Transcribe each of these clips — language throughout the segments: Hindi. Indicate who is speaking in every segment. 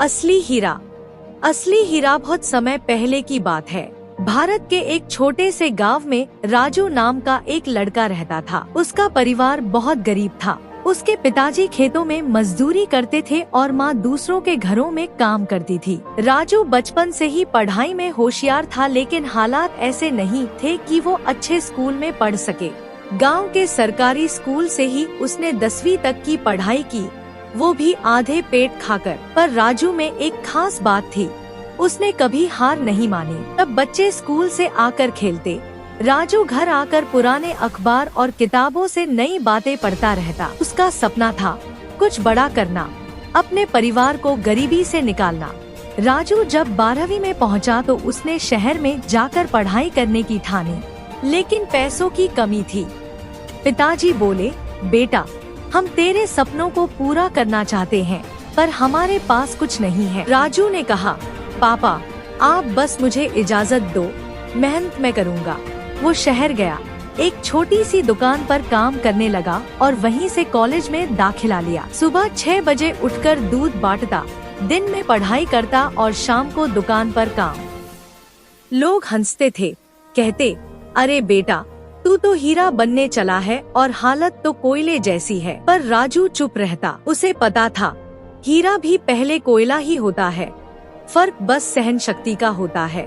Speaker 1: असली हीरा। असली हीरा बहुत समय पहले की बात है। भारत के एक छोटे से गांव में राजू नाम का एक लड़का रहता था। उसका परिवार बहुत गरीब था। उसके पिताजी खेतों में मजदूरी करते थे और माँ दूसरों के घरों में काम करती थी। राजू बचपन से ही पढ़ाई में होशियार था, लेकिन हालात ऐसे नहीं थे कि वो अच्छे स्कूल में पढ़ सके। गांव के सरकारी स्कूल से ही उसने 10वीं तक की पढ़ाई की, वो भी आधे पेट खाकर। पर राजू में एक खास बात थी, उसने कभी हार नहीं मानी। तब बच्चे स्कूल से आकर खेलते, राजू घर आकर पुराने अखबार और किताबों से नई बातें पढ़ता रहता। उसका सपना था कुछ बड़ा करना, अपने परिवार को गरीबी से निकालना। राजू जब 12वीं में पहुंचा तो उसने शहर में जाकर पढ़ाई करने की ठानी, लेकिन पैसों की कमी थी। पिताजी बोले, बेटा, हम तेरे सपनों को पूरा करना चाहते हैं, पर हमारे पास कुछ नहीं है। राजू ने कहा, पापा, आप बस मुझे इजाजत दो, मेहनत मैं करूँगा। वो शहर गया, एक छोटी सी दुकान पर काम करने लगा और वहीं से कॉलेज में दाखिला लिया। सुबह 6 बजे उठकर दूध बांटता, दिन में पढ़ाई करता और शाम को दुकान पर काम। लोग हंसते थे, कहते, अरे बेटा, तू तो हीरा बनने चला है और हालत तो कोयले जैसी है। पर राजू चुप रहता। उसे पता था हीरा भी पहले कोयला ही होता है, फर्क बस सहन शक्ति का होता है।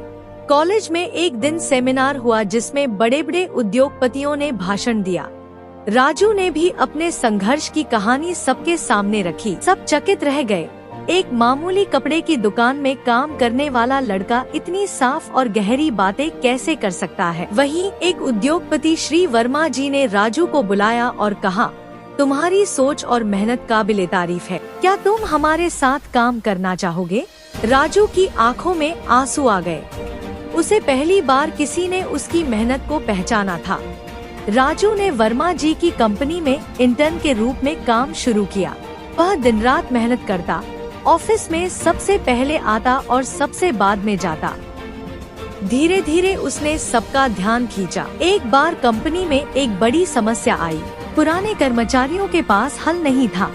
Speaker 1: कॉलेज में एक दिन सेमिनार हुआ जिसमें बड़े बड़े उद्योगपतियों ने भाषण दिया। राजू ने भी अपने संघर्ष की कहानी सबके सामने रखी। सब चकित रह गए। एक मामूली कपड़े की दुकान में काम करने वाला लड़का इतनी साफ और गहरी बातें कैसे कर सकता है। वहीं एक उद्योगपति श्री वर्मा जी ने राजू को बुलाया और कहा, तुम्हारी सोच और मेहनत काबिले तारीफ है, क्या तुम हमारे साथ काम करना चाहोगे? राजू की आंखों में आंसू आ गए। उसे पहली बार किसी ने उसकी मेहनत को पहचाना था। राजू ने वर्मा जी की कंपनी में इंटर्न के रूप में काम शुरू किया। वह दिन रात मेहनत करता, ऑफिस में सबसे पहले आता और सबसे बाद में जाता। धीरे धीरे उसने सबका ध्यान खींचा। एक बार कंपनी में एक बड़ी समस्या आई, पुराने कर्मचारियों के पास हल नहीं था।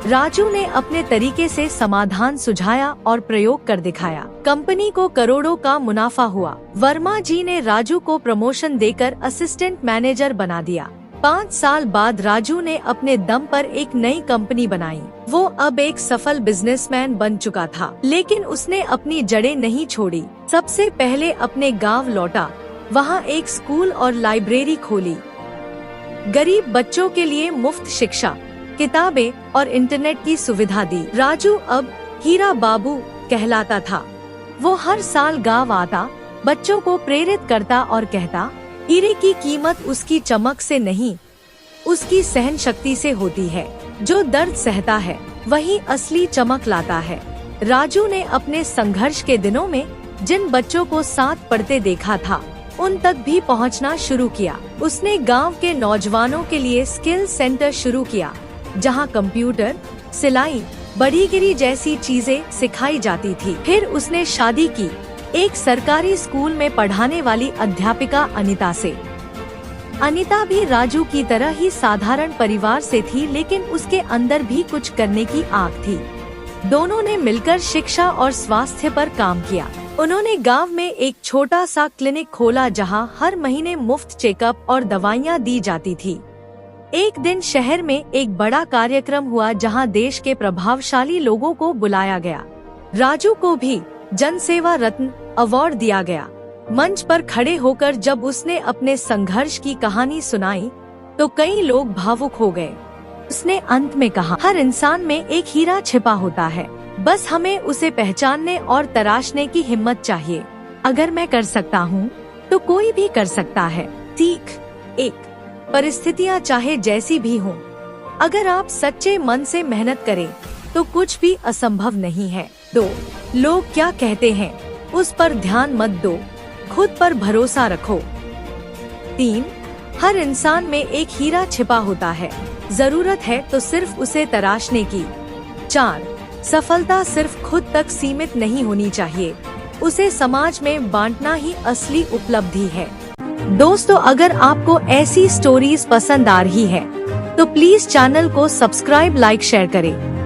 Speaker 1: राजू ने अपने तरीके से समाधान सुझाया और प्रयोग कर दिखाया। कंपनी को करोड़ों का मुनाफा हुआ। वर्मा जी ने राजू को प्रमोशन देकर असिस्टेंट मैनेजर बना दिया। 5 साल बाद राजू ने अपने दम पर एक नई कंपनी बनाई। वो अब एक सफल बिजनेसमैन बन चुका था, लेकिन उसने अपनी जड़ें नहीं छोड़ी। सबसे पहले अपने गांव लौटा, वहाँ एक स्कूल और लाइब्रेरी खोली। गरीब बच्चों के लिए मुफ्त शिक्षा, किताबें और इंटरनेट की सुविधा दी। राजू अब हीरा बाबू कहलाता था। वो हर साल गांव आता, बच्चों को प्रेरित करता और कहता, हीरे की कीमत उसकी चमक से नहीं, उसकी सहन शक्ति से होती है। जो दर्द सहता है वही असली चमक लाता है। राजू ने अपने संघर्ष के दिनों में जिन बच्चों को साथ पढ़ते देखा था, उन तक भी पहुंचना शुरू किया। उसने गांव के नौजवानों के लिए स्किल सेंटर शुरू किया, जहां कंप्यूटर, सिलाई, बड़ीगिरी जैसी चीजें सिखाई जाती थी। फिर उसने शादी की, एक सरकारी स्कूल में पढ़ाने वाली अध्यापिका अनीता से। अनीता भी राजू की तरह ही साधारण परिवार से थी, लेकिन उसके अंदर भी कुछ करने की आग थी। दोनों ने मिलकर शिक्षा और स्वास्थ्य पर काम किया। उन्होंने गांव में एक छोटा सा क्लिनिक खोला, जहां हर महीने मुफ्त चेकअप और दवाइयां दी जाती थी। एक दिन शहर में एक बड़ा कार्यक्रम हुआ, जहां देश के प्रभावशाली लोगों को बुलाया गया। राजू को भी जनसेवा रत्न अवार्ड दिया गया। मंच पर खड़े होकर जब उसने अपने संघर्ष की कहानी सुनाई, तो कई लोग भावुक हो गए। उसने अंत में कहा, हर इंसान में एक हीरा छिपा होता है, बस हमें उसे पहचानने और तराशने की हिम्मत चाहिए। अगर मैं कर सकता हूँ, तो कोई भी कर सकता है। सीख 1, परिस्थितियाँ चाहे जैसी भी हों, अगर आप सच्चे मन से मेहनत करें तो कुछ भी असंभव नहीं है। 2, लोग क्या कहते हैं उस पर ध्यान मत दो, खुद पर भरोसा रखो। 3, हर इंसान में एक हीरा छिपा होता है, जरूरत है तो सिर्फ उसे तराशने की। 4, सफलता सिर्फ खुद तक सीमित नहीं होनी चाहिए, उसे समाज में बांटना ही असली उपलब्धि है। दोस्तों, अगर आपको ऐसी स्टोरीज पसंद आ रही है तो प्लीज चैनल को सब्सक्राइब, लाइक, शेयर करें।